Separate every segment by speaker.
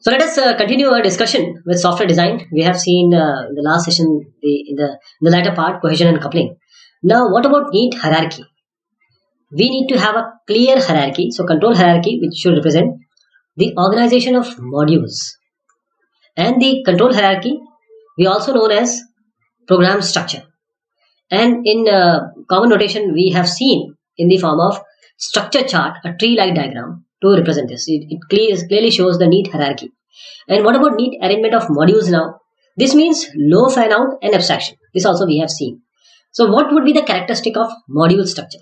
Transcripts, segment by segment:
Speaker 1: So let us continue our discussion with software design. We have seen in the last session, in the latter part, cohesion and coupling. Now, what about neat hierarchy? We need to have a clear hierarchy. So control hierarchy, which should represent the organization of modules, and the control hierarchy, we also known as program structure. And in common notation, we have seen in the form of structure chart a tree-like diagram to represent this. It clearly shows the neat hierarchy. And what about neat arrangement of modules now? This means low fan out and abstraction. This also we have seen. So what would be the characteristic of module structure?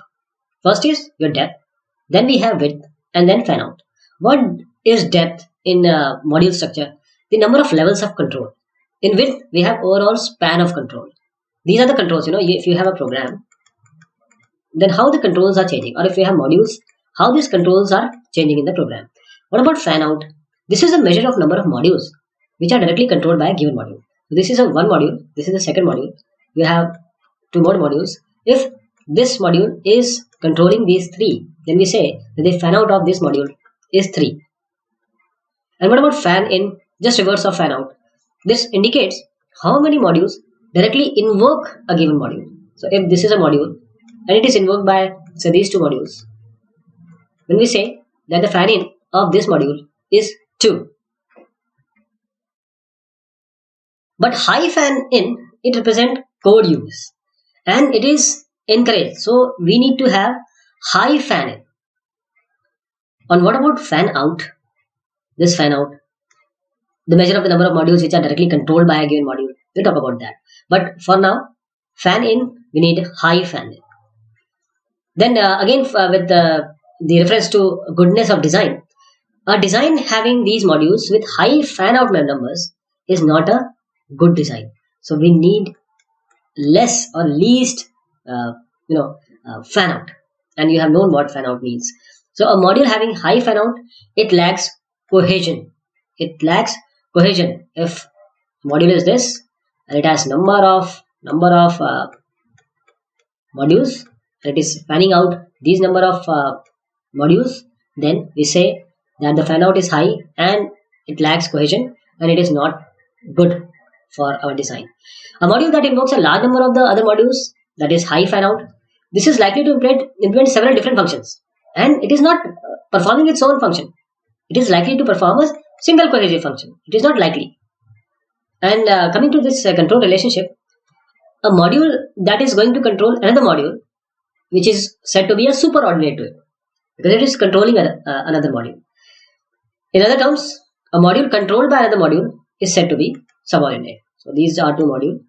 Speaker 1: First is your depth, then we have width, and then fan out. What is depth in module structure? The number of levels of control. In width, we have overall span of control. These are the controls. If you have a program, then how the controls are changing, or if you have modules, how these controls are changing in the program. What about fan out? This is a measure of number of modules which are directly controlled by a given module. So this is a one module, this is the second module, we have two more modules. If this module is controlling these three, then we say that the fan out of this module is 3. And what about fan in? Just reverse of fan out. This indicates how many modules directly invoke a given module. So if this is a module and it is invoked by, say, these two modules, then we say that the fan in of this module is 2. But high fan in, it represents code use and it is encouraged. So we need to have high fan in. And what about fan out? This fan out, the measure of the number of modules which are directly controlled by a given module. We'll talk about that. But for now, fan in, we need high fan in. Then again, with the reference to goodness of design, a design having these modules with high fan out numbers is not a good design. So we need less or least fan out, and you have known what fan out means. So a module having high fan out, it lacks cohesion. It lacks cohesion. If module is this and it has number of modules, and it is fanning out these number of modules, then we say that the fan out is high and it lacks cohesion and it is not good for our design. A module that invokes a large number of the other modules, that is high fan out, this is likely to implement several different functions, and it is not performing its own function. It is likely to perform a single cohesive function. It is not likely. And coming to this control relationship, a module that is going to control another module, which is said to be a superordinate to it, because it is controlling another module. In other terms, a module controlled by another module is said to be subordinate. So these are two modules.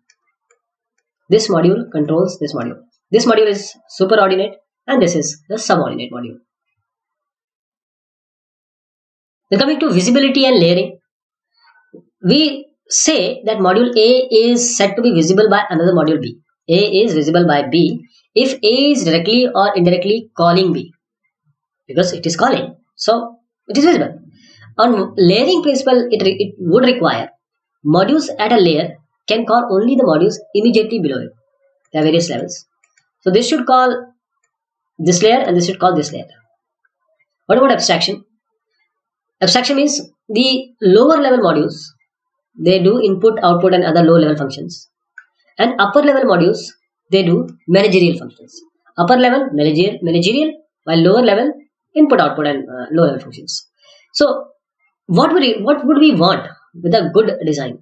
Speaker 1: This module controls this module. This module is superordinate and this is the subordinate module. Then coming to visibility and layering, we say that module A is said to be visible by another module B. A is visible by B if A is directly or indirectly calling B, because it is calling, so it is visible. On layering principle, it would require modules at a layer can call only the modules immediately below it. There are various levels. So this should call this layer and this should call this layer. What about abstraction? Abstraction means the lower level modules, they do input, output and other low level functions. And upper level modules, they do managerial functions. Upper level managerial, while lower level input, output and low level functions. So what would we want with a good design?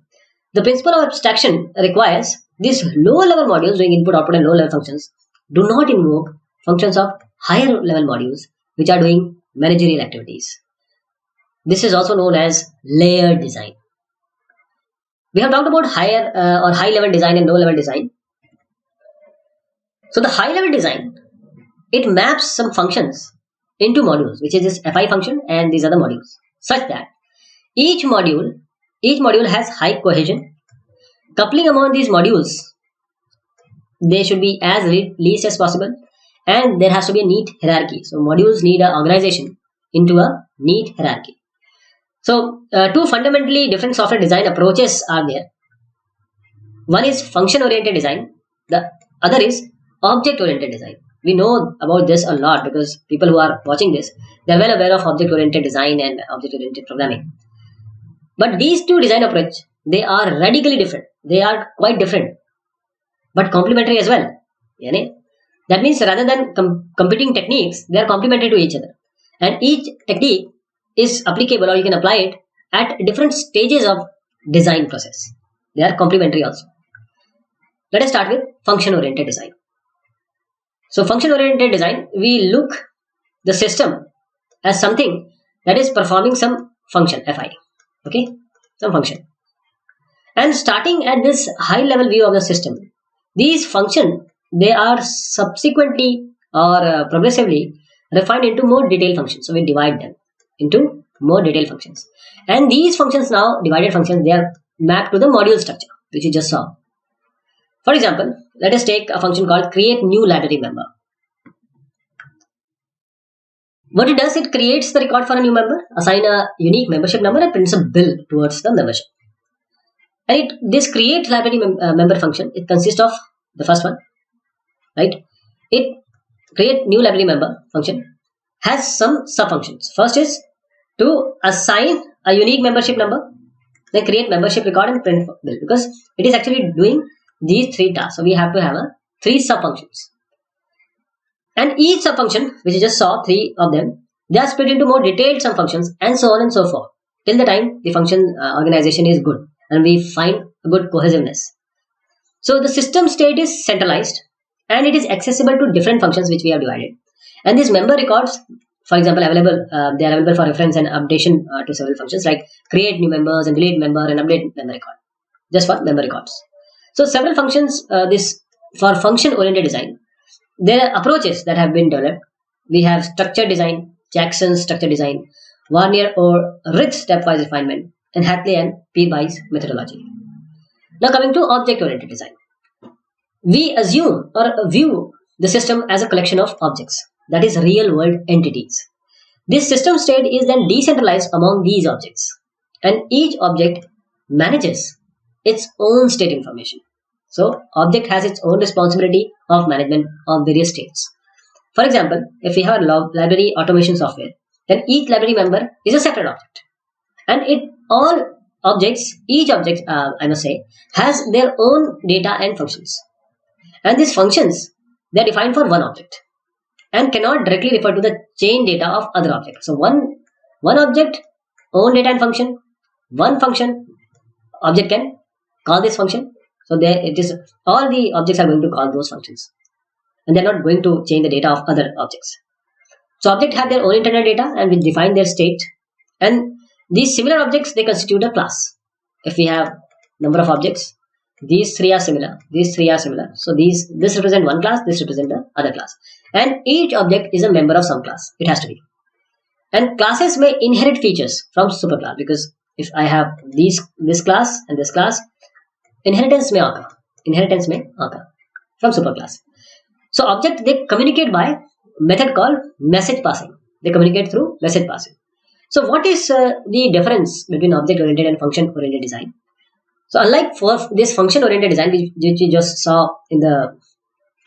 Speaker 1: The principle of abstraction requires these lower level modules doing input, output and low level functions do not invoke functions of higher level modules which are doing managerial activities. This is also known as layered design. We have talked about higher or high level design and low level design. So the high level design, it maps some functions into modules, which is this fi function and these other modules, such that each module has high cohesion. Coupling among these modules, they should be as least as possible, and there has to be a neat hierarchy. So modules need an organization into a neat hierarchy. So two fundamentally different software design approaches are there. One is function oriented design, the other is object oriented design. We know about this a lot because people who are watching this, they're well aware of object oriented design and object oriented programming. But these two design approach, they are radically different. They are quite different, but complementary as well. यानी, that means rather than competing techniques, they are complementary to each other. And each technique is applicable, or you can apply it at different stages of design process. They are complementary also. Let us start with function oriented design. So function oriented design, we look the system as something that is performing some function fi, okay, some function, and starting at this high level view of the system, these functions, they are subsequently or progressively refined into more detailed functions. So we divide them into more detailed functions, and these functions, now divided functions, they are mapped to the module structure which you just saw. For example, let us take a function called create new library member. What it does, it creates the record for a new member, assign a unique membership number, and prints a bill towards the membership. And this create library member function, it consists of the first one, right? It create new library member function has some sub functions. First is to assign a unique membership number, then create membership record and print bill, because it is actually doing these three tasks. So we have to have three sub functions. And each sub function, which you just saw, three of them, they are split into more detailed sub functions, and so on and so forth, till the time the function organization is good and we find a good cohesiveness. So the system state is centralized and it is accessible to different functions which we have divided. And these member records, for example, available, they are available for reference and updation to several functions like create new members and delete member and update member record, just for member records. So several functions, this for function oriented design, there are approaches that have been developed. We have structure design, Jackson's structure design, Warnier or Ritz stepwise refinement, and Hatley and piecewise methodology. Now coming to object-oriented design. We assume or view the system as a collection of objects, that is real-world entities. This system state is then decentralized among these objects, and each object manages its own state information. So object has its own responsibility of management of various states. For example, if we have a library automation software, then each library member is a separate object. And each object, I must say, has their own data and functions. And these functions, they are defined for one object and cannot directly refer to the chain data of other objects. So one object, own data and function, one function, object can call this function. So it is all the objects are going to call those functions, and they're not going to change the data of other objects. So objects have their own internal data and will define their state. And these similar objects, they constitute a class. If we have number of objects, these three are similar, these three are similar. So this represent one class, this represent the other class. And each object is a member of some class. It has to be. And classes may inherit features from superclass, because if I have this class and this class, inheritance may occur from superclass. So object, they communicate by method called message passing. They communicate through message passing. So what is the difference between object oriented and function oriented design? So unlike for this function oriented design which we just saw in the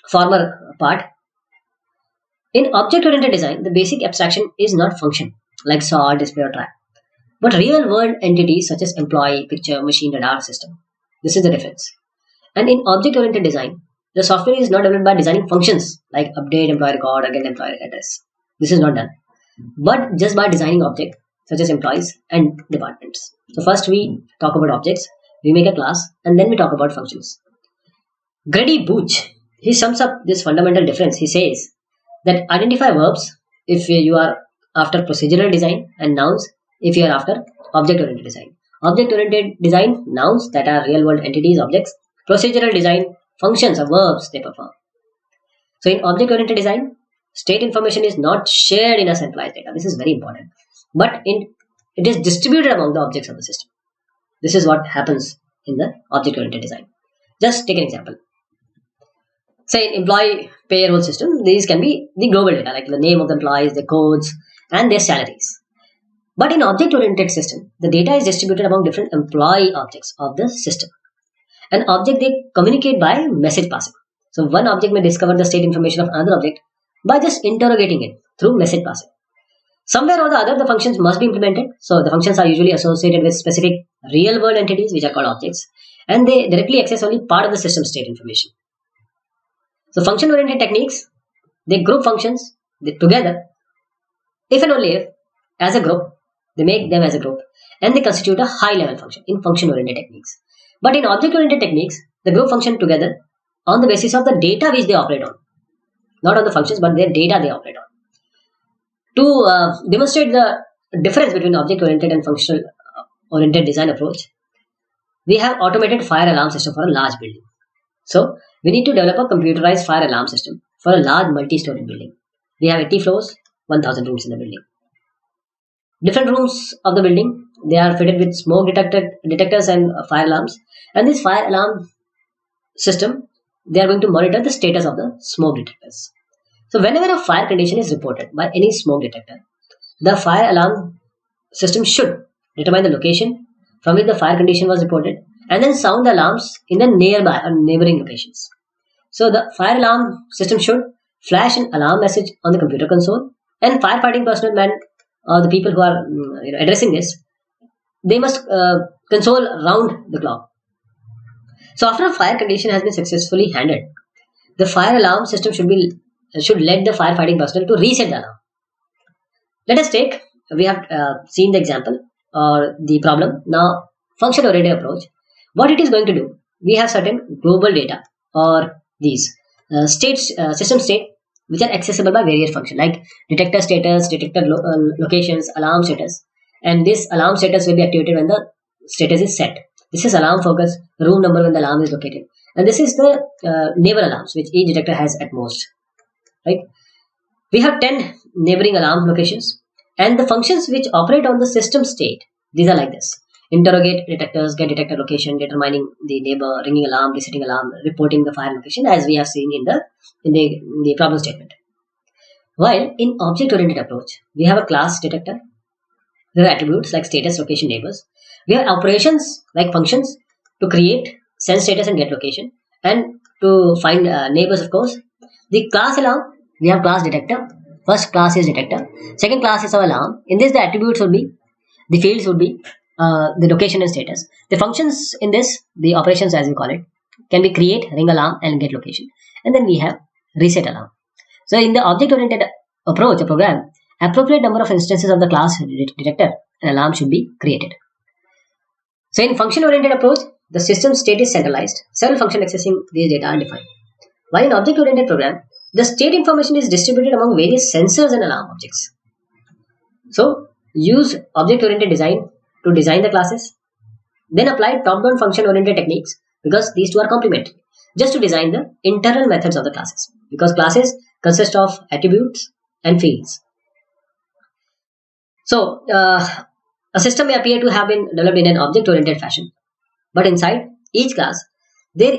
Speaker 1: former part, in object oriented design the basic abstraction is not function like sort, display or track, but real world entities such as employee, picture, machine, radar, system. This is the difference. And in object-oriented design, the software is not developed by designing functions like update employee record or get employee address. This is not done, but just by designing objects such as employees and departments. So first we talk about objects, we make a class, and then we talk about functions. Grady Booch, he sums up this fundamental difference. He says that identify verbs if you are after procedural design, and nouns if you are after object-oriented design. Object-oriented design, nouns that are real-world entities, objects. Procedural design, functions or verbs they perform. So in object-oriented design, state information is not shared in a centralized data. This is very important. But it is distributed among the objects of the system. This is what happens in the object-oriented design. Just take an example. Say in employee payroll system, these can be the global data like the name of the employees, their codes, and their salaries. But in object-oriented system, the data is distributed among different employee objects of the system. An object, they communicate by message passing. So one object may discover the state information of another object by just interrogating it through message passing. Somewhere or the other, the functions must be implemented. So the functions are usually associated with specific real world entities, which are called objects, and they directly access only part of the system state information. So function oriented techniques, they group functions together if and only if, as a group, they make them as a group, and they constitute a high level function in function oriented techniques. But in object oriented techniques, the group function together on the basis of the data which they operate on, not on the functions, but their data they operate on. To demonstrate the difference between object oriented and functional oriented design approach, we have automated fire alarm system for a large building. So we need to develop a computerized fire alarm system for a large multi-story building. We have 80 floors, 1000 rooms in the building. Different rooms of the building, they are fitted with smoke detectors and fire alarms. And this fire alarm system, they are going to monitor the status of the smoke detectors. So whenever a fire condition is reported by any smoke detector, the fire alarm system should determine the location from which the fire condition was reported and then sound the alarms in the nearby or neighboring locations. So the fire alarm system should flash an alarm message on the computer console, and firefighting personnel or the people who are addressing this, they must console round the clock. So after a fire condition has been successfully handled, the fire alarm system should let the firefighting personnel to reset the alarm. Let us take, we have seen the example or the problem. Now, function oriented approach, what it is going to do, we have certain global data or these system state which are accessible by various functions like detector status, detector locations, alarm status, and this alarm status will be activated when the status is set. This is alarm focus, room number when the alarm is located, and this is the neighbor alarms which each detector has at most. Right? We have 10 neighboring alarm locations, and the functions which operate on the system state, these are like this: interrogate detectors, get detector location, determining the neighbor, ringing alarm, resetting alarm, reporting the fire location, as we have seen in the problem statement. While in object oriented approach, we have a class detector. There are attributes like status, location, neighbors. We have operations like functions to create, sense status, and get location, and to find neighbors, of course. The class alarm, we have class detector. First class is detector. Second class is our alarm. In this, the attributes would be, the fields would be the location and status. The functions in this, the operations as we call it, can be create, ring alarm, and get location. And then we have reset alarm. So in the object-oriented approach, a program, appropriate number of instances of the class detector and alarm should be created. So in function-oriented approach, the system state is centralized. Several functions accessing these data are defined. While in object-oriented program, the state information is distributed among various sensors and alarm objects. So use object-oriented design to design the classes. Then apply top-down function-oriented techniques, because these two are complementary, just to design the internal methods of the classes, because classes consist of attributes and fields. So a system may appear to have been developed in an object-oriented fashion, but inside each class, there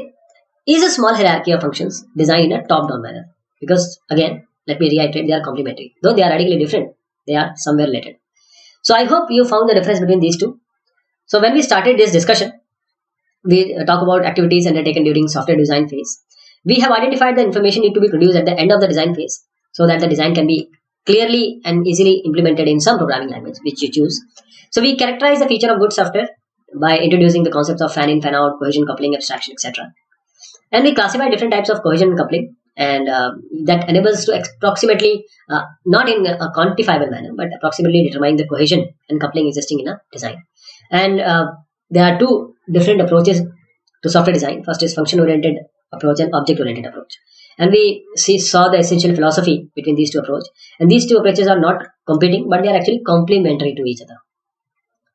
Speaker 1: is a small hierarchy of functions designed in a top-down manner. Because again, let me reiterate, they are complementary. Though they are radically different, they are somewhere related. So I hope you found the difference between these two. So when we started this discussion, we talk about activities undertaken during software design phase. We have identified the information need to be produced at the end of the design phase, so that the design can be clearly and easily implemented in some programming language which you choose. So we characterize the feature of good software by introducing the concepts of fan in, fan out, cohesion, coupling, abstraction, etc. And we classify different types of cohesion and coupling, and that enables to approximately, not in a quantifiable manner, but approximately determine the cohesion and coupling existing in a design. And there are two different approaches to software design. First is function oriented approach and object oriented approach, and we saw the essential philosophy between these two approaches. And these two approaches are not competing, but they are actually complementary to each other.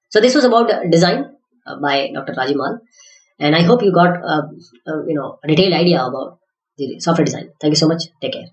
Speaker 1: So this was about design by Dr. Rajimal, and I hope you got a detailed idea about the software design. Thank you so much. Take care.